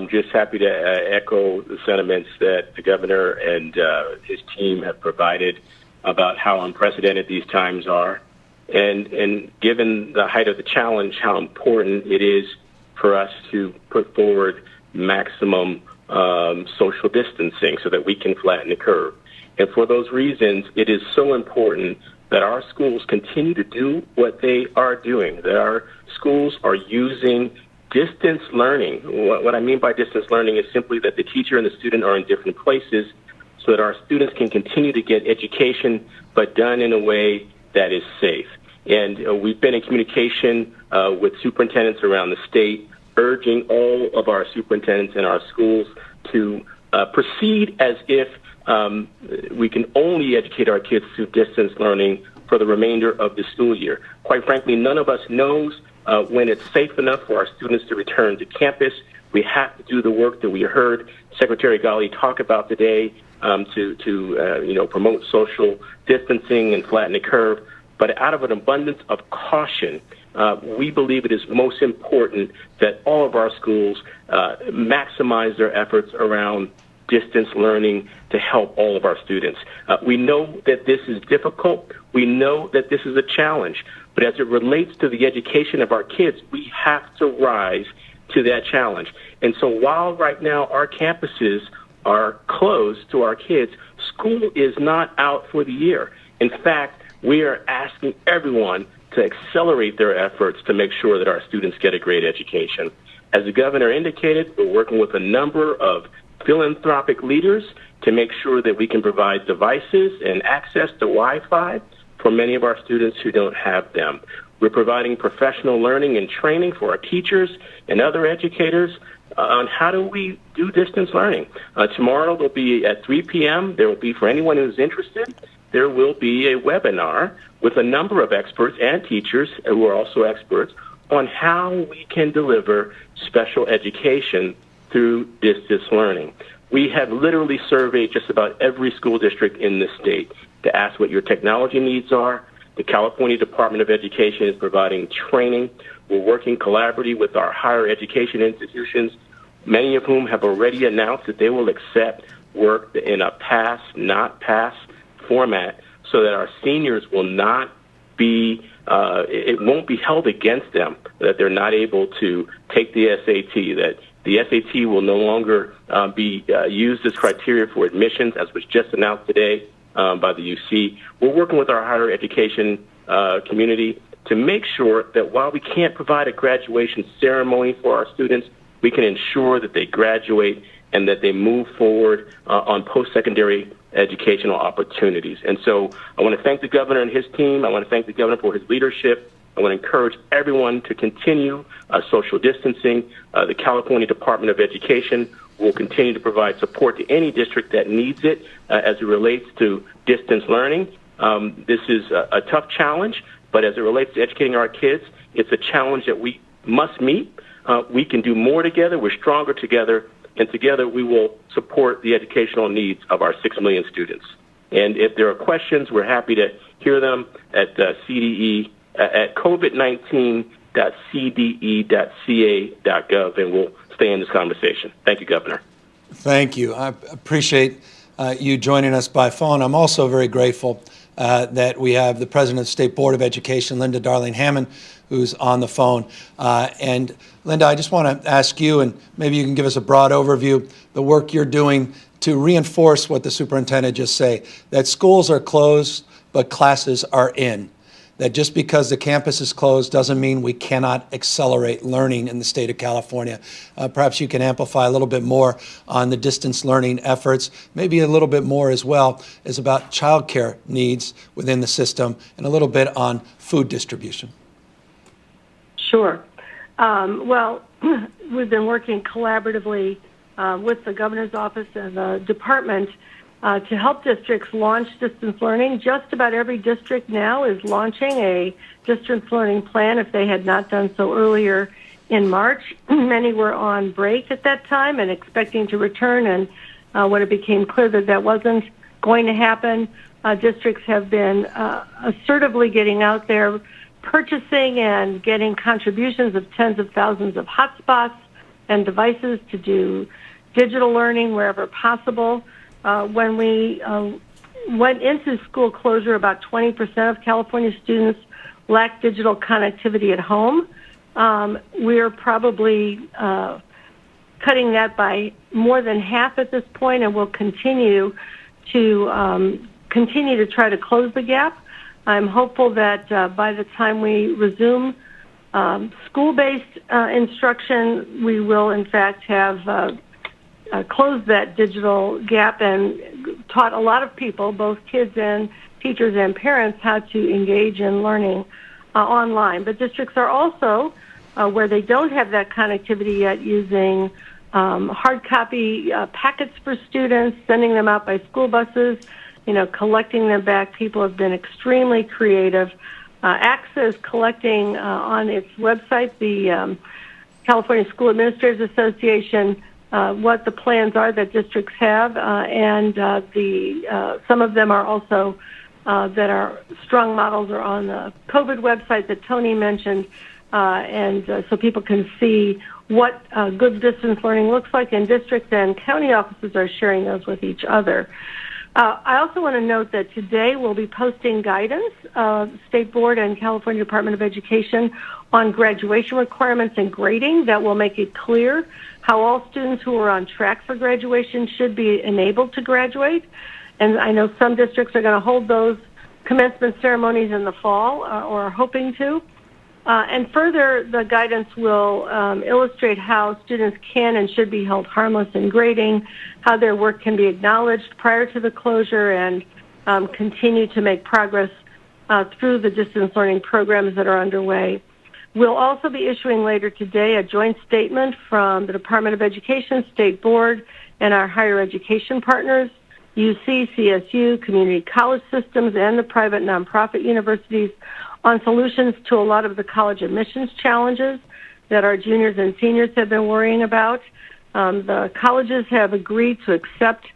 Just happy to echo the sentiments that the governor and his team have provided about how unprecedented these times are. And given the height of the challenge, how important it is for us to put forward maximum social distancing so that we can flatten the curve. And for those reasons, it is so important that our schools continue to do what they are doing, that our schools are using distance learning. What I mean by distance learning is simply that the teacher and the student are in different places so that our students can continue to get education, but done in a way that is safe. And we've been in communication with superintendents around the state, urging all of our superintendents in our schools to proceed as if we can only educate our kids through distance learning for the remainder of the school year. Quite frankly, none of us knows when it's safe enough for our students to return to campus. We have to do the work that we heard Secretary Ghali talk about today to promote social distancing and flatten the curve. But out of an abundance of caution, we believe it is most important that all of our schools maximize their efforts around distance learning to help all of our students. We know that this is difficult. We know that this is a challenge. But as it relates to the education of our kids, we have to rise to that challenge. And so while right now our campuses are closed to our kids, school is not out for the year. In fact, we are asking everyone to accelerate their efforts to make sure that our students get a great education. As the governor indicated, we're working with a number of philanthropic leaders to make sure that we can provide devices and access to Wi-Fi for many of our students who don't have them. We're providing professional learning and training for our teachers and other educators on how do we do distance learning. Tomorrow there'll be at 3 p.m. There will be, for anyone who's interested, there will be a webinar with a number of experts and teachers who are also experts on how we can deliver special education through distance learning. We have literally surveyed just about every school district in the state to ask what your technology needs are. The California Department of Education is providing training. We're working collaboratively with our higher education institutions, many of whom have already announced that they will accept work in a pass, not pass format so that our seniors will not be, it won't be held against them that they're not able to take the SAT, that the SAT will no longer be used as criteria for admissions, as was just announced today by the UC. We're working with our higher education community to make sure that while we can't provide a graduation ceremony for our students, we can ensure that they graduate and that they move forward on post-secondary educational opportunities. And so I want to thank the governor and his team. I want to thank the governor for his leadership. I want to encourage everyone to continue social distancing. The California Department of Education will continue to provide support to any district that needs it as it relates to distance learning. This is a tough challenge, but as it relates to educating our kids, it's a challenge that we must meet. We can do more together. We're stronger together. And together we will support the educational needs of our 6 million students. And if there are questions, we're happy to hear them at CDE at covid19.cde.ca.gov, and we'll stay in this conversation. Thank you, Governor. Thank you. I appreciate you joining us by phone. I'm also very grateful that we have the President of the State Board of Education, Linda Darling-Hammond, who's on the phone. And Linda, I just want to ask you, and maybe you can give us a broad overview, the work you're doing to reinforce what the superintendent just said, that schools are closed, but classes are in. That just because the campus is closed doesn't mean we cannot accelerate learning in the state of California. Perhaps you can amplify a little bit more on the distance learning efforts, maybe a little bit more as well as about childcare needs within the system, and a little bit on food distribution. Sure. Well, we've been working collaboratively with the governor's office and the department to help districts launch distance learning. Just about every district now is launching a distance learning plan if they had not done so earlier in March. Many were on break at that time and expecting to return, and when it became clear that that wasn't going to happen, districts have been assertively getting out there, purchasing and getting contributions of tens of thousands of hotspots and devices to do digital learning wherever possible. When we went into school closure, about 20% of California students lack digital connectivity at home. We're probably cutting that by more than half at this point, and we'll continue to try to close the gap. I'm hopeful that by the time we resume school-based instruction, we will in fact have closed that digital gap and taught a lot of people, both kids and teachers and parents, how to engage in learning online. But districts are also, where they don't have that connectivity yet, using hard copy packets for students, sending them out by school buses, collecting them back. People have been extremely creative. AXA is collecting on its website, the California School Administrators Association, what the plans are that districts have, and some of them are also that are strong models are on the COVID website that Tony mentioned, and so people can see what good distance learning looks like, and districts and county offices are sharing those with each other. I also want to note that today we'll be posting guidance, State Board and California Department of Education, on graduation requirements and grading that will make it clear how all students who are on track for graduation should be enabled to graduate. And I know some districts are going to hold those commencement ceremonies in the fall or are hoping to. And further, the guidance will illustrate how students can and should be held harmless in grading, how their work can be acknowledged prior to the closure, and continue to make progress through the distance learning programs that are underway. We'll also be issuing later today a joint statement from the Department of Education, State Board, and our higher education partners, UC, CSU, community college systems, and the private nonprofit universities, on solutions to a lot of the college admissions challenges that our juniors and seniors have been worrying about. The colleges have agreed to accept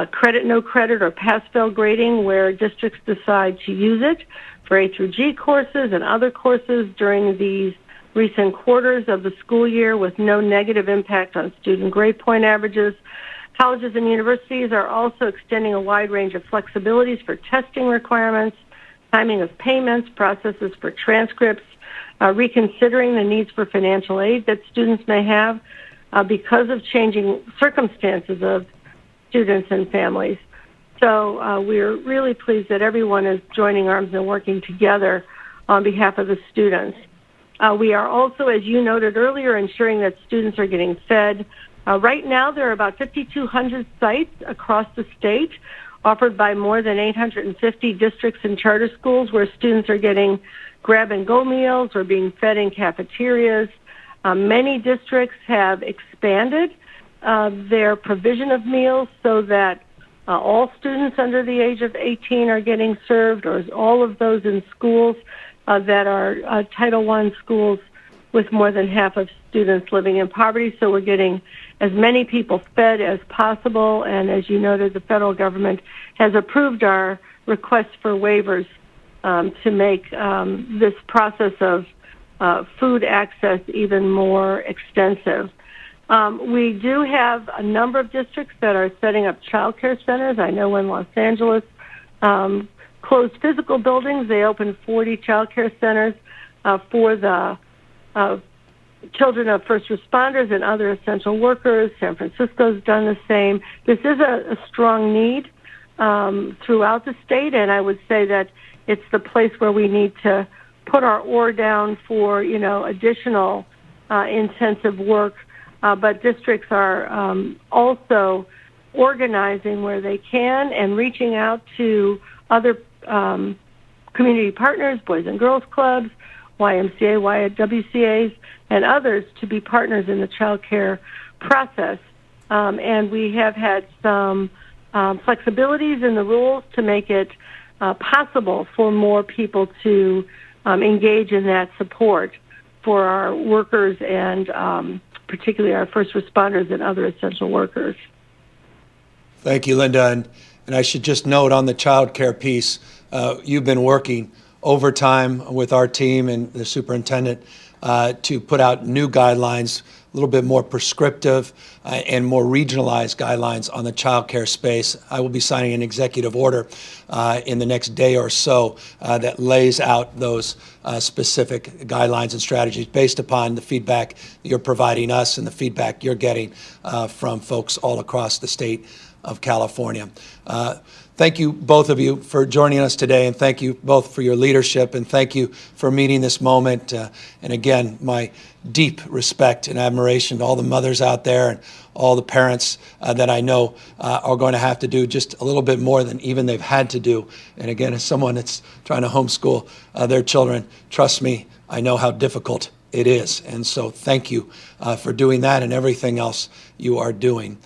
credit, no credit, or pass-fail grading where districts decide to use it for A through G courses and other courses during these recent quarters of the school year with no negative impact on student grade point averages. Colleges and universities are also extending a wide range of flexibilities for testing requirements, timing of payments, processes for transcripts, reconsidering the needs for financial aid that students may have because of changing circumstances of students and families. So we're really pleased that everyone is joining arms and working together on behalf of the students. We are also, as you noted earlier, ensuring that students are getting fed. Right now, there are about 5,200 sites across the state offered by more than 850 districts and charter schools where students are getting grab-and-go meals or being fed in cafeterias. Many districts have expanded their provision of meals so that all students under the age of 18 are getting served, or all of those in schools that are Title I schools with more than half of students living in poverty. So we're getting as many people fed as possible, and as you noted, the federal government has approved our request for waivers to make this process of food access even more extensive. We do have a number of districts that are setting up child care centers. I know when Los Angeles closed physical buildings, they opened 40 child care centers for the children of first responders and other essential workers. San Francisco's done the same. This is a strong need throughout the state, and I would say that it's the place where we need to put our oar down for, additional intensive work. But districts are also organizing where they can and reaching out to other community partners, Boys and Girls Clubs, YMCA, WCAs, and others to be partners in the child care process. And we have had some flexibilities in the rules to make it possible for more people to engage in that support for our workers and particularly our first responders and other essential workers. Thank you, Linda. And I should just note on the child care piece, you've been working overtime with our team and the superintendent to put out new guidelines little bit more prescriptive and more regionalized guidelines on the child care space. I will be signing an executive order in the next day or so that lays out those specific guidelines and strategies based upon the feedback you're providing us and the feedback you're getting from folks all across the state of California. Thank you, both of you, for joining us today, and thank you both for your leadership, and thank you for meeting this moment. And again, my deep respect and admiration to all the mothers out there and all the parents that I know are going to have to do just a little bit more than even they've had to do. And again, as someone that's trying to homeschool their children, trust me, I know how difficult it is. And so thank you for doing that and everything else you are doing.